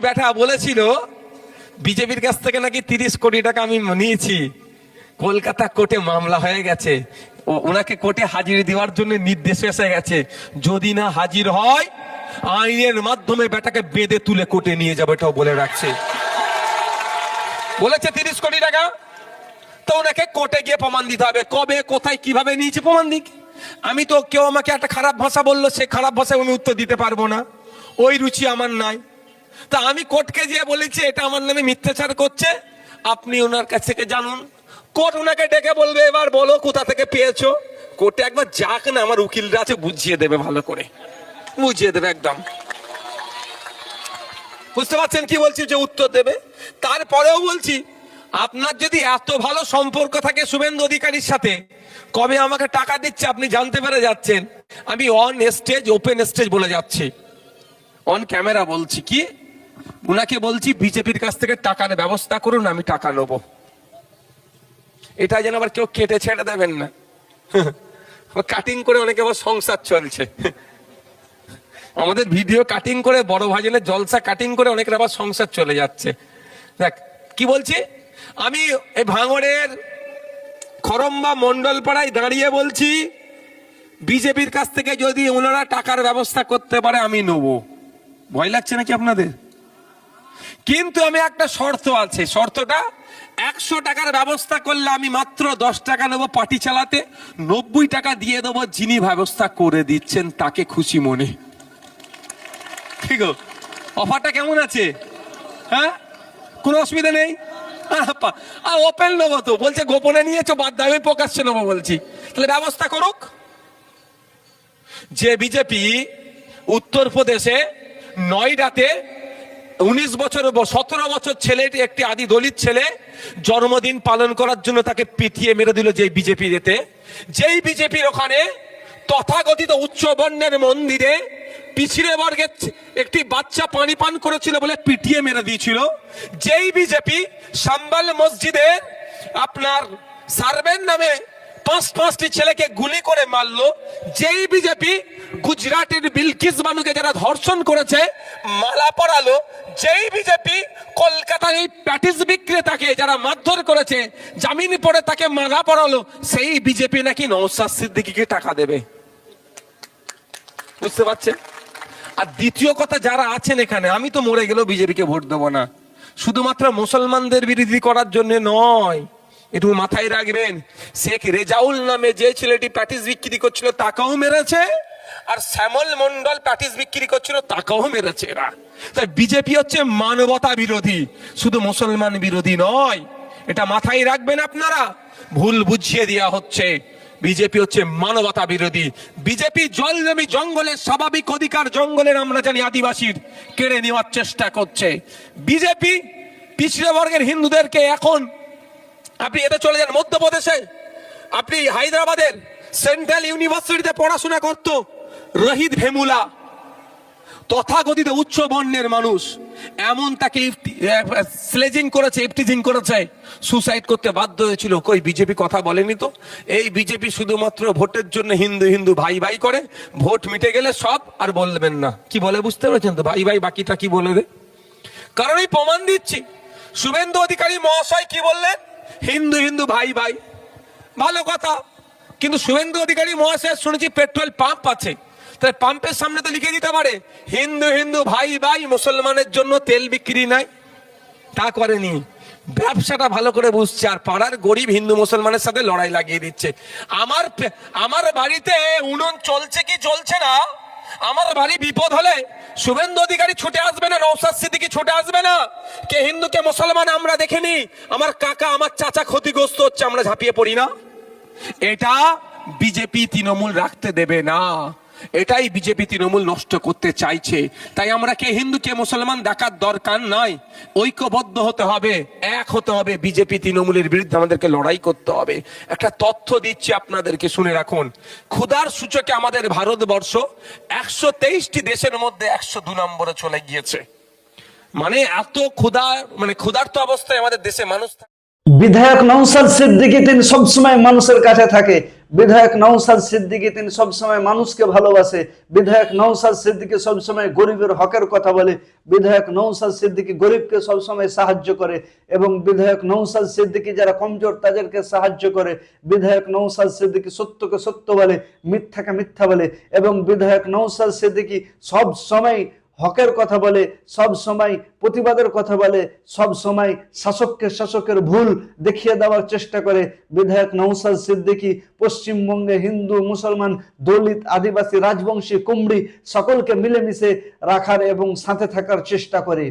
ব্যাটা বলেছিল বিজেপির কাছ থেকে নাকি 30 কোটি টাকা আমি নিয়েছি, কলকাতা কোর্টে মামলা হয়ে গেছে, ওনাকে কোর্টে হাজির দেওয়ার জন্য নির্দেশ এসে গেছে, যদি না হাজির হয় আইনের মাধ্যমে বেটাকে বেঁধে তুলে কোর্টে নিয়ে যাবে, এটাও বলে রাখছে। বলেছে 30 কোটি টাকা, তো ওনাকে কোর্টে গিয়ে প্রমাণ দিতে হবে, কবে কোথায় কিভাবে নিয়েছে প্রমাণ দিক। আমি তো কেউ আমাকে একটা খারাপ ভাষা বললো, সে খারাপ ভাষায় আমি উত্তর দিতে পারবো না, ওই রুচি আমার নাই। তা আমি কোর্টকে গিয়ে বলেছি এটা আমার নামে মিথ্যাচার করছে, আপনি ওনার কাছ থেকে জানুন। কোর্ট ওনাকে ডেকে বলবে এবার বলো কোথা থেকে পেয়েছো। কোর্টে একবার যাক না, আমার উকিলরা আছে, বুঝিয়ে দেবে, ভালো করে বুঝিয়ে দেবে একদম। বুঝতে পারছেন কি বলছি, যে উত্তর দেবে। তারপরেও বলছি, আপনার যদি এত ভালো সম্পর্ক থাকে শুভেন্দু অধিকারীর সাথে, কবে আমাকে টাকা দিচ্ছে আপনি জানতে পেরে যাচ্ছেন। আমি অন স্টেজ, ওপেন স্টেজ বলে যাচ্ছি, অন ক্যামেরা বলছি, কি উনাকে বলছি বিজেপির কাছ থেকে টাকার ব্যবস্থা করুন, আমি টাকা নেবো। এটা যেন আবার কেউ কেটে ছেড়ে দেবেন না, কাটিং করে অনেকে আবার সংসার চলছে। আমাদের ভিডিও কাটিং করে, বড় ভাজনের জলসা কাটিং করে অনেকের আবার সংসার চলে যাচ্ছে। দেখ কি বলছি, আমি এই ভাঙড়ের খরম্বা মন্ডল পাড়ায় দাঁড়িয়ে বলছি বিজেপির কাছ থেকে যদি ওনারা টাকার ব্যবস্থা করতে পারে আমি নেব। ভয় লাগছে নাকি আপনাদের? কিন্তু আমি একটা শর্ত আছে, শর্তটা 100 টাকার ব্যবস্থা করলে আমি মাত্র 10 টাকা নেবো পার্টি চালাতে, 90 টাকা দিয়ে দেবো যিনি ব্যবস্থা করে দিচ্ছেন তাকে খুশি মনে। ঠিক, অফারটা কেমন আছে? হ্যাঁ, কোনো অসুবিধা নেই। আর ওপেন নেবো তো, বলছে গোপনে নিয়েছো বাদ দাও, আমি প্রকাশ্যে নেবো বলছি, তাহলে ব্যবস্থা করুক। যে বিজেপি উত্তরপ্রদেশে নয়ডাতে 19 বছর 17 বছর ছেলেটি, একটি আদি দলিত ছেলে জন্মদিন পালন করার জন্য তাকে পিটিয়ে মেরে দিল, যে বিজেপি যেতে, যেই বিজেপির ওখানে তথাকথিত উচ্চ বর্ণের মন্দিরে পিছিয়ে বর্গের একটি বাচ্চা পানি পান করেছিল বলে পিটিয়ে মেরে দিয়েছিল, যেই বিজেপি সাম্বাল মসজিদে আপনার সার্ভের নামে 5টি ছেলেকে গুলি করে মারলো, যেই বিজেপি গুজরাটের বিলকিস বানুকে যারা ধর্ষণ করেছে মালা পরালো, যেই বিজেপি কলকাতার এই প্যাটিস বিক্রেতাকে যারা মারধর করেছে জামিন পড়ে তাকে মালা পরালো, সেই বিজেপি নাকি নওশাদ সিদ্দিকীকে টাকা দেবে। বুঝতে পারছেন? আর দ্বিতীয় কথা, যারা আছেন এখানে, আমি তো মরে গেলেও বিজেপিকে ভোট দেবো না, শুধুমাত্র মুসলমানদের বিরোধী করার জন্য নয়, একটু মাথায় রাখবেন। শেখ রেজাউল নামে যে ছেলেটি প্যাটিস বিক্রি করছিল তাকেও মেরেছে, আর শ্যামল মন্ডল প্যাটিস বিক্রি করছিল তাকেও মেরেছে এরা। তাই বিজেপি হচ্ছে মানবতা বিরোধী, শুধু মুসলমান বিরোধী নয়, এটা মাথায় রাখবেন আপনারা। ভুল বুঝিয়ে দেওয়া হচ্ছে, বিজেপি হচ্ছে মানবতা বিরোধী। বিজেপি জল জমি জঙ্গলের স্বাভাবিক অধিকার, জঙ্গলের আমরা জানি আদিবাসীর, কেড়ে নেওয়ার চেষ্টা করছে। বিজেপি পিছিয়ে বর্গের হিন্দুদেরকে, এখন আপনি এতে চলে যান মধ্যপ্রদেশে, আপনি হায়দ্রাবাদের সেন্ট্রাল ইউনিভার্সিটিতে পড়াশোনা করত রহিত ভেমুলা, তথাকথিত উচ্চ বর্ণের মানুষ, এমন তাকে স্লেজিং করেছে, ইফটিজিং করেছে, সুসাইড করতে বাধ্য হয়েছিল। কই বিজেপি কথা বলেনি তো। এই বিজেপি শুধুমাত্র ভোটের জন্য হিন্দু হিন্দু ভাই ভাই করে, ভোট মিটে গেলে সব আর বলবেন না। কি বলে বুঝতে পেরেছেন তো? ভাই ভাই, বাকিটা কি বলবে? কারণ এই প্রমাণ দিচ্ছি, শুভেন্দু অধিকারী মহাশয় কি বললেন, হিন্দু হিন্দু ভাই ভাই, ভালো কথা, কিন্তু শুভেন্দু অধিকারী মহাশয় শুনেছি পেট্রোল পাম্প আছে, তাই পাম্পের সামনে তো লিখে দিতে পারে হিন্দু হিন্দু ভাই ভাই, মুসলমানের জন্য তেল বিক্রি নাই। তা করেনি, ব্যবসাটা ভালো করে বুঝছে, আর পাড়ার গরিব হিন্দু মুসলমানের সাথে লড়াই লাগিয়ে দিচ্ছে। আমার বাড়িতে উনুন চলছে কি চলছে না, আমার বাড়ি বিপদ হলে শুভেন্দু অধিকারী ছুটে আসবে না, নওশাদ সিদ্দিকী ছুটে আসবে না, কে হিন্দু কে মুসলমান আমরা দেখিনি, আমার কাকা আমার চাচা ক্ষতিগ্রস্ত হচ্ছে আমরা ঝাঁপিয়ে পড়ি না। এটা বিজেপি তৃণমূল রাখতে দেবে না, এটাই বিজেপি তৃণমূল নষ্ট করতে চাইছে। তাই আমরা কে হিন্দু কে মুসলমান দেখার দরকার নাই, ঐক্যবদ্ধ হতে হবে, এক হতে হবে, বিজেপি তৃণমূলের বিরুদ্ধে আমাদেরকে লড়াই করতে হবে। একটা তথ্য দিচ্ছি আপনাদেরকে, শুনে রাখুন। ক্ষুধার সূচকে আমাদের ভারতবর্ষ 123টি দেশের মধ্যে 102 নম্বরে চলে গিয়েছে। মানে এত ক্ষুধা, মানে ক্ষুধার্ত অবস্থায় আমাদের দেশে মানুষ। বিধায়ক নওশাদ সিদ্দিকী তিনি সবসময় মানুষের কাছে থাকে, বিধায়ক নওশাদ সিদ্দিকী তিনি সবসময় মানুষকে ভালোবাসে, বিধায়ক নওশাদ সিদ্দিকী সবসময় গরিবের হকের কথা বলে, বিধায়ক নওশাদ সিদ্দিকী গরিবকে সবসময় সাহায্য করে, এবং বিধায়ক নওশাদ সিদ্দিকী যারা কমজোর তাদেরকে সাহায্য করে, বিধায়ক নওশাদ সিদ্দিকী সত্যকে সত্য বলে, মিথ্যাকে মিথ্যা বলে, এবং বিধায়ক নওশাদ সিদ্দিকী সব সময় হকের কথা বলে, সব সময় প্রতিবাদের কথা বলে, সব সময় শাসককে শাসকের ভুল দেখিয়ে দেওয়ার চেষ্টা করে। বিধায়ক নওশাদ সিদ্দিকী পশ্চিমবঙ্গে হিন্দু, মুসলমান, দলিত, আদিবাসী, রাজবংশী, কুমড়ি সকলকে মিলেমিশে রাখার এবং সাথে থাকার চেষ্টা করে।